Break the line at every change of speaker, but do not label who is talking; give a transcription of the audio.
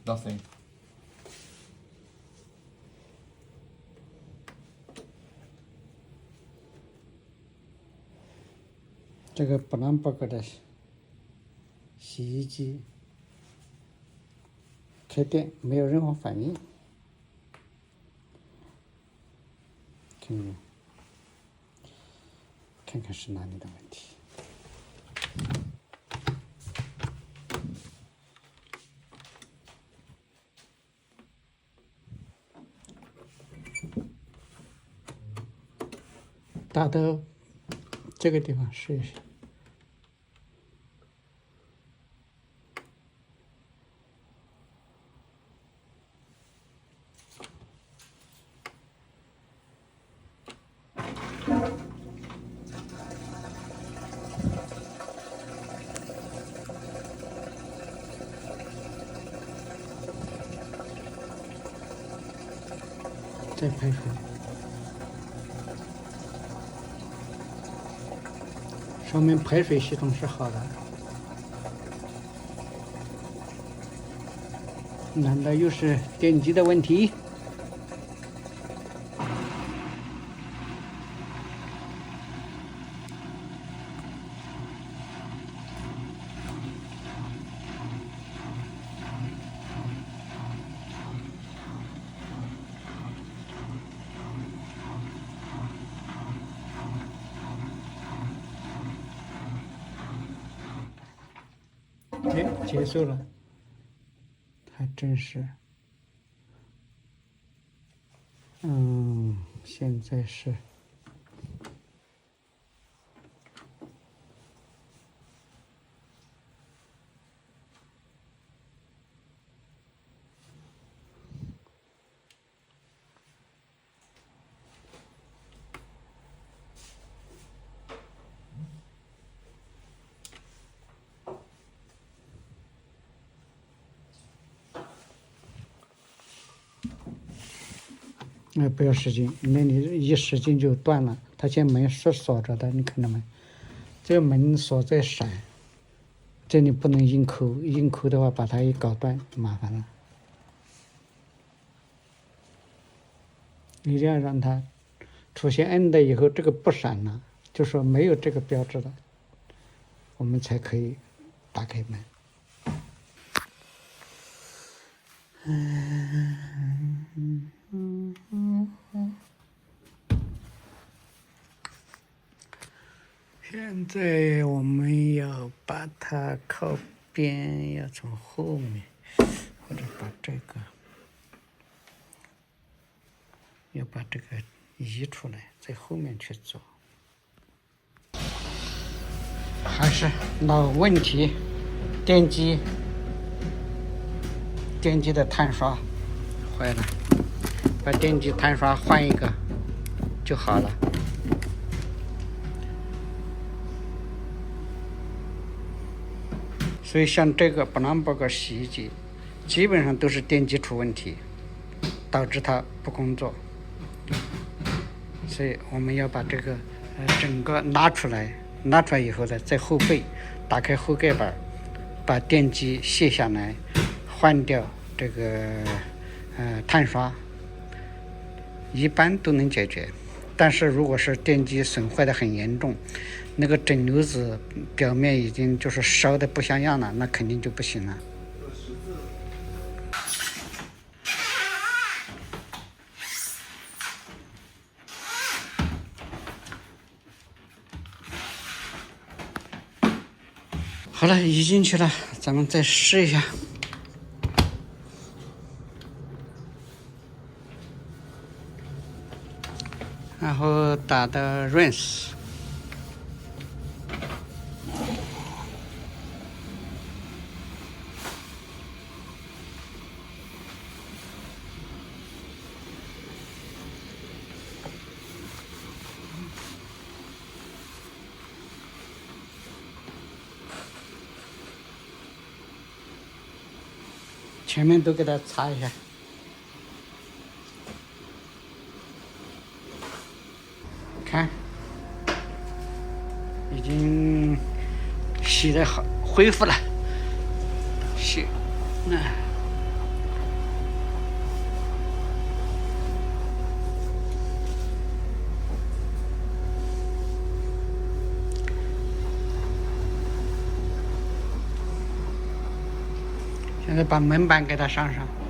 nothing.
这个布朗伯格的洗衣机开电没有任何反应，看看是哪里的问题。打到这个地方试一试。再拍出来，说明排水系统是好的。难道又是电机的问题？哎，结束了，还真是。现在是不要使劲，那你一使劲就断了。它现在门是锁着的，你看到没？这个门锁在闪，这里不能硬抠，硬抠的话把它一搞断，麻烦了。一定要让它出现 N 的以后，这个不闪了，就说没有这个标志了，我们才可以打开门。现在我们要把它靠边，要从后面，或者把这个，要把这个移出来，在后面去做。还是老问题，电机的碳刷坏了，把电机碳刷换一个就好了。所以像这个布朗伯格洗衣机，基本上都是电机出问题，导致它不工作。所以我们要把这个整个拿出来以后呢，在后背打开后盖板，把电机卸下来，换掉这个碳刷，一般都能解决。但是如果是电机损坏的很严重，那个整流子表面已经就是烧的不像样了，那肯定就不行了。好了，移进去了，咱们再试一下。然后打的 rinse。前面都给它擦一下。看，已经洗得好，恢复了。洗，现在把门板给它上上。